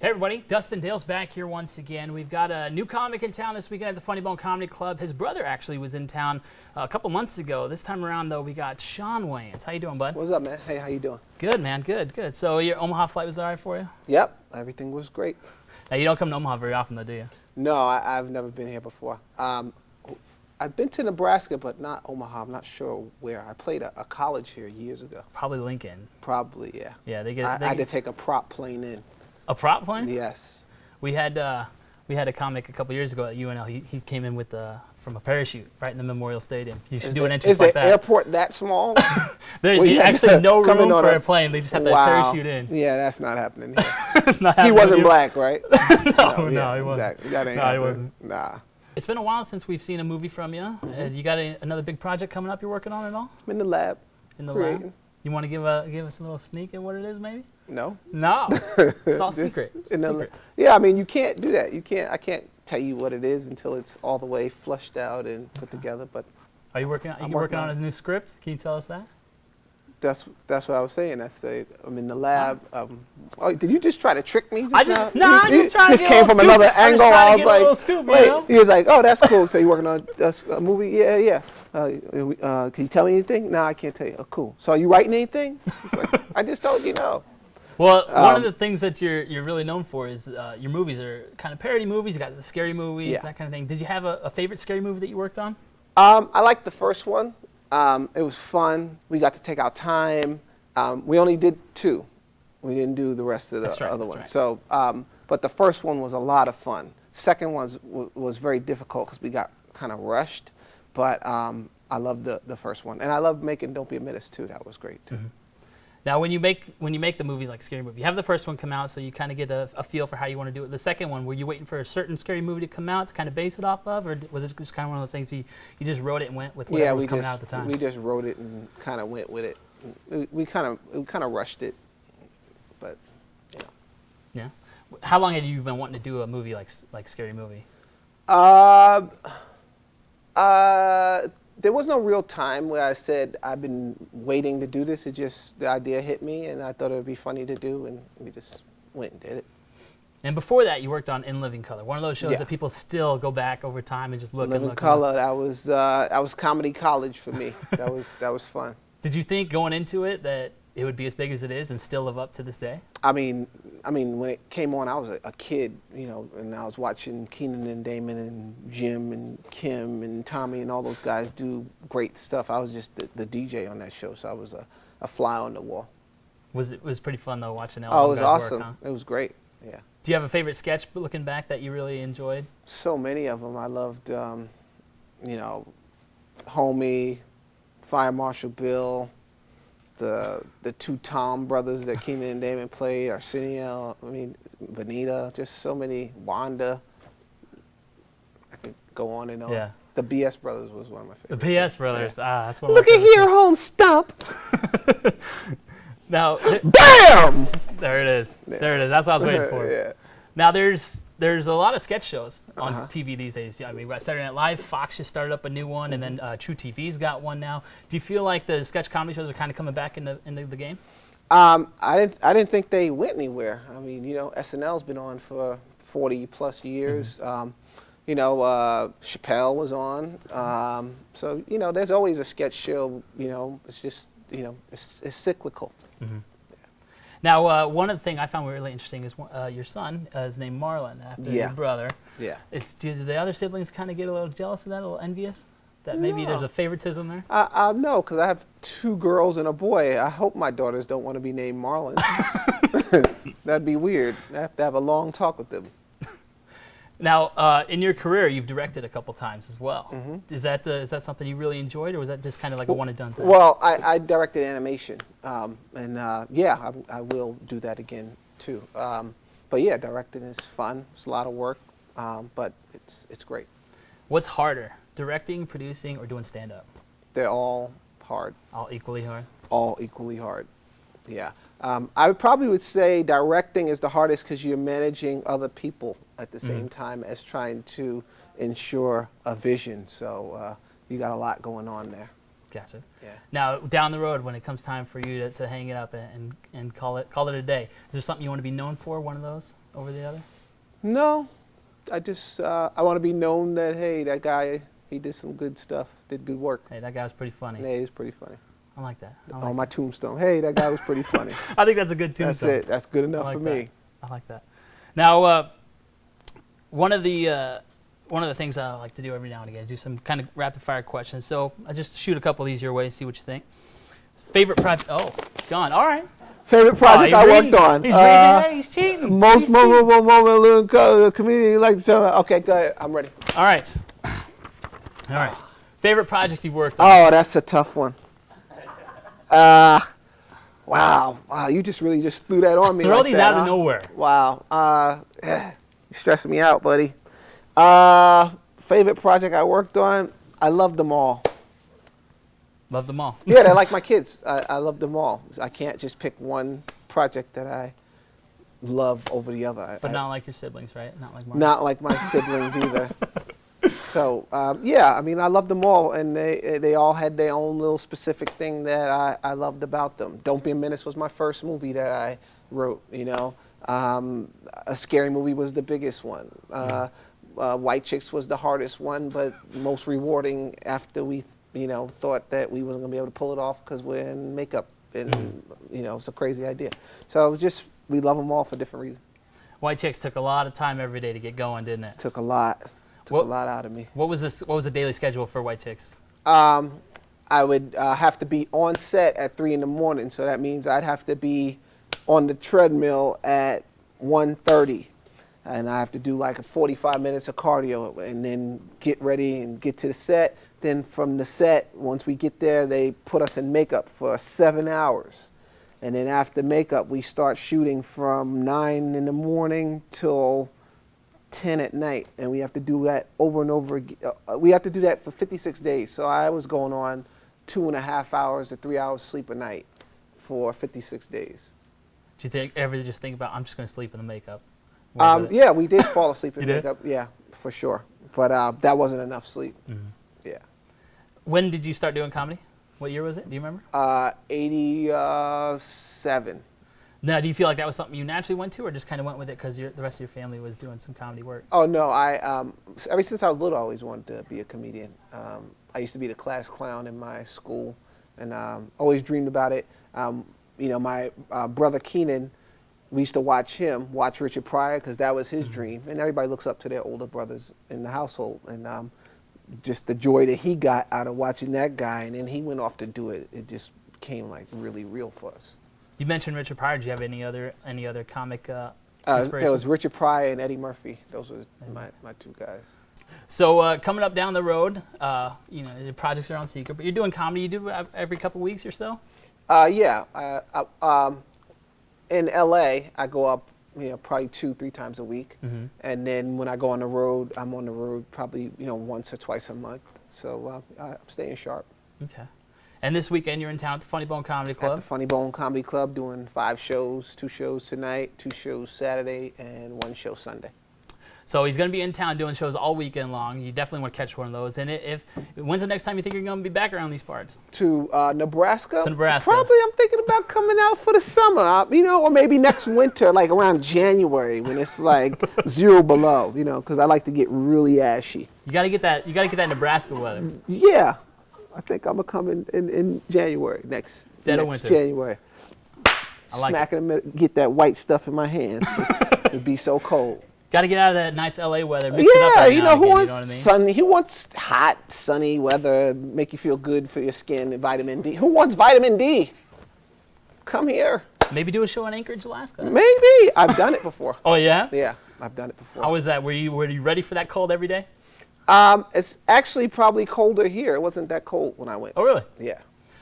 Hey everybody, Dustin Dale's back here once again. We've got a new comic in town this weekend at the Funny Bone Comedy Club. His brother actually was in town a couple months ago. This time around though, we got Shawn Wayans. How you doing, bud? What's up, man? Hey, how you doing? Good, man. Good, good. So your Omaha flight was all right for you? Yep, everything was great. Now you don't come to Omaha very often though, do you? No, I've never been here before. I've been to Nebraska, but not Omaha. I'm not sure where. I played a college here years ago. Probably Lincoln. Probably, yeah. Yeah, I had to take a prop plane in. A prop plane? Yes. We had a comic a couple years ago at UNL. He came in with from a parachute right in the Memorial Stadium. You should do an entrance like that. Is the airport that small? There's actually no room for a plane. They just have to parachute in. Yeah, that's not happening here. It's not happening. He wasn't black, right? No, he wasn't. Exactly. That ain't he wasn't. Nah. It's been a while since we've seen a movie from you. You got another big project coming up you're working on at all? I'm in the lab. In the lab? You want to give us a little sneak at what it is, maybe? No. No. It's all secret. Yeah, I mean, you can't do that. I can't tell you what it is until it's all the way flushed out and put together. But are you working on his new script? Can you tell us that? That's what I was saying. I'm in the lab. Oh, did you just try to trick me? I'm just trying to This came from another angle. I was like, scoop, wait. You know? He was like, oh, that's cool. So you working on a movie? Yeah. Can you tell me anything? No, I can't tell you. Oh, cool. So are you writing anything? Like, I just told you no. Well, one of the things that you're really known for is your movies are kind of parody movies. You got the scary movies, that kind of thing. Did you have a favorite scary movie that you worked on? I liked the first one. It was fun. We got to take our time. We only did 2. We didn't do the rest of the other ones. Right. So, but the first one was a lot of fun. Second one was very difficult because we got kind of rushed. But I loved the first one, and I loved making Don't Be a Menace too. That was great too. Mm-hmm. Now, when you make the movie like scary movie, you have the first one come out, so you kind of get a feel for how you want to do it. The second one, were you waiting for a certain scary movie to come out to kind of base it off of, or was it just kind of one of those things you just wrote it and went with whatever was coming out at the time? We just wrote it and kind of went with it. We kind of rushed it, but yeah. Yeah. How long had you been wanting to do a movie like Scary Movie? There was no real time where I said I've been waiting to do this. It just, the idea hit me, and I thought it would be funny to do, and we just went and did it. And before that, you worked on In Living Color, one of those shows that people still go back over time and just look. Living Color, that was comedy college for me. that was fun. Did you think going into it that it would be as big as it is and still live up to this day? I mean, when it came on, I was a kid, and I was watching Keenan and Damon and Jim and Kim and Tommy and all those guys do great stuff. I was just the DJ on that show, so I was a fly on the wall. It was pretty fun though watching all those guys awesome. work, huh? It was great. Yeah. Do you have a favorite sketch looking back that you really enjoyed? So many of them. I loved, Homie, Fire Marshal Bill. The 2 Tom brothers that Keenan and Damon played, Arsenio, Benita, just so many, Wanda. I could go on and on. Yeah. The BS Brothers was one of my favorites. The BS Brothers, that's one of my favorites. Look at here, home stump. Now, BAM! There it is. Yeah. There it is. That's what I was waiting for. Yeah. Now there's a lot of sketch shows on TV these days. I mean, we've got Saturday Night Live, Fox just started up a new one, and then True TV's got one now. Do you feel like the sketch comedy shows are kind of coming back into the game? I didn't think they went anywhere. I mean, SNL's been on for 40 plus years. Chappelle was on. So there's always a sketch show. It's just it's cyclical. Mm-hmm. Now, one of the things I found really interesting is your son is named Marlon after your brother. Yeah. Do the other siblings kind of get a little jealous of that, a little envious? That maybe there's a favoritism there? No, because I have 2 girls and a boy. I hope my daughters don't want to be named Marlon. That'd be weird. I have to have a long talk with them. Now, in your career, you've directed a couple times as well. Mm-hmm. Is that something you really enjoyed, or was that just kind of like a one-and-done thing? Well, I directed animation, I will do that again too. But yeah, directing is fun. It's a lot of work, but it's great. What's harder, directing, producing, or doing stand-up? They're all hard. All equally hard? All equally hard, yeah. I probably would say directing is the hardest because you're managing other people at the same time as trying to ensure a vision. So you got a lot going on there. Gotcha. Yeah. Now, down the road, when it comes time for you to hang it up and call it a day, is there something you want to be known for, one of those over the other? No, I just I want to be known that, hey, that guy, he did some good stuff, did good work. Hey, that guy was pretty funny. Yeah, he was pretty funny. I like that. On my tombstone, hey, that guy was pretty funny. I think that's a good tombstone. That's it. That's good enough for me. I like that. Now, one of the things I like to do every now and again is do some kind of rapid fire questions. So I just shoot a couple of these your way, see what you think. Favorite project? Oh, gone. All right. Favorite project I worked on? He's reading. He's cheating. Most memorable moment, little comedian you like to tell. Okay, go ahead. I'm ready. All right. All right. Favorite project you've worked on? Oh, that's a tough one. Wow, you just really threw that on me. Throw like these that, out of nowhere. Wow. You're stressing me out, buddy. Favorite project I worked on? I love them all. Love them all. Yeah, they're like my kids. I love them all. I can't just pick one project that I love over the other. But not like your siblings, right? Not like Mark. Not like my siblings either. So, yeah, I mean, I love them all, and they all had their own little specific thing that I loved about them. Don't Be a Menace was my first movie that I wrote, you know. A Scary Movie was the biggest one. White Chicks was the hardest one, but most rewarding after we, you know, thought that we wasn't going to be able to pull it off because we're in makeup, and, you know, it's a crazy idea. So it was just, we love them all for different reasons. White Chicks took a lot of time every day to get going, didn't it? Took a lot. Took a lot out of me. What was the daily schedule for White Chicks? I would have to be on set at 3 in the morning, so that means I'd have to be on the treadmill at 1:30, and I have to do like 45 minutes of cardio, and then get ready and get to the set. Then from the set, once we get there, they put us in makeup for 7 hours, and then after makeup, we start shooting from 9 in the morning till 10 at night, and we have to do that over and over again. We have to do that for 56 days. So I was going on 2.5 hours to 3 hours sleep a night for 56 days. Did you ever just think about, I'm just going to sleep in the makeup? Yeah, we did fall asleep in You makeup. Yeah, for sure. But that wasn't enough sleep. Mm-hmm. Yeah. When did you start doing comedy? What year was it? Do you remember? 87. Now, do you feel like that was something you naturally went to, or just kind of went with it because the rest of your family was doing some comedy work? Oh, no. Ever since I was little, I always wanted to be a comedian. I used to be the class clown in my school, and always dreamed about it. You know, my brother Keenan, we used to watch Richard Pryor, because that was his dream. And everybody looks up to their older brothers in the household. And just the joy that he got out of watching that guy, and then he went off to do it, it just became like really real for us. You mentioned Richard Pryor. Do you have any other comic There inspirations? was Richard Pryor and Eddie Murphy. Those were my two guys. So coming up down the road, you know, the projects are on secret, but you're doing comedy. You do every couple weeks or so? Yeah. In LA, I go up, you know, probably 2-3 times a week. Mm-hmm. And then when I go on the road, I'm on the road probably, you know, once or twice a month. So I'm staying sharp. Okay. And this weekend you're in town at the Funny Bone Comedy Club? At the Funny Bone Comedy Club, doing 5 shows, 2 shows tonight, 2 shows Saturday, and 1 show Sunday. So he's going to be in town doing shows all weekend long. You definitely want to catch one of those. And when's the next time you think you're going to be back around these parts? To Nebraska? To Nebraska. Probably I'm thinking about coming out for the summer, you know, or maybe next winter, like around January when it's like 0 below, you know, because I like to get really ashy. You got to get that Nebraska weather. Yeah. I think I'm going to come in January, next Dead of winter. January. I like Smack in the middle, get that white stuff in my hands. It'd be so cold. Got to get out of that nice LA weather. Mix it up every you now know, and who again, wants you know what I mean? sunny? Who wants hot, sunny weather, make you feel good for your skin and vitamin D? Who wants vitamin D? Come here. Maybe do a show in Anchorage, Alaska. Maybe. I've done it before. Oh, yeah? Yeah, I've done it before. How was that? Were you ready for that cold every day? It's actually probably colder here. It wasn't that cold when I went. Oh, really? Yeah.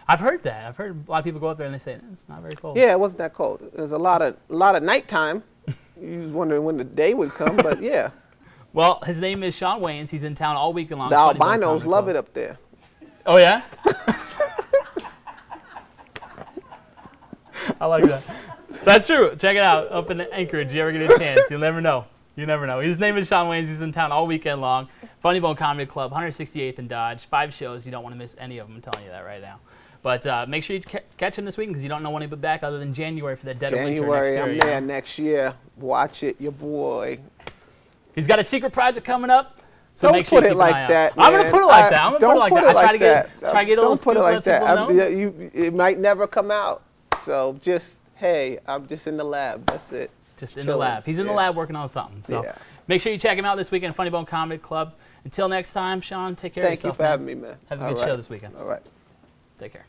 I've heard that. I've heard a lot of people go up there and they say it's not very cold. Yeah, it wasn't that cold. There's a lot of nighttime. You was wondering when the day would come, but yeah. Well, his name is Shawn Wayans. He's in town all week long. The albinos love it up there. Oh, yeah? I like that. That's true. Check it out up in Anchorage. You ever get a chance, you'll never know. You never know. His name is Shawn Wayans. He's in town all weekend long. Funny Bone Comedy Club, 168th and Dodge. 5 shows. You don't want to miss any of them. I'm telling you that right now. But make sure you catch him this week because you don't know when he'll be back other than January for that Dead of Winter next year. January, I'm there next year. Watch it, your boy. He's got a secret project coming up. So don't make sure put you it keep like an eye that, out. man. I'm going to put it like that. I'm going to put it like that. I try to get a little scoop. Don't put it like that. Know. It might never come out. So just, hey, I'm just in the lab. That's it. Just in the lab. He's in the lab working on something. So make sure you check him out this weekend, Funny Bone Comedy Club. Until next time, Shawn, take care of yourself. Thank you for having me, man. Have a good show this weekend. All right. Take care.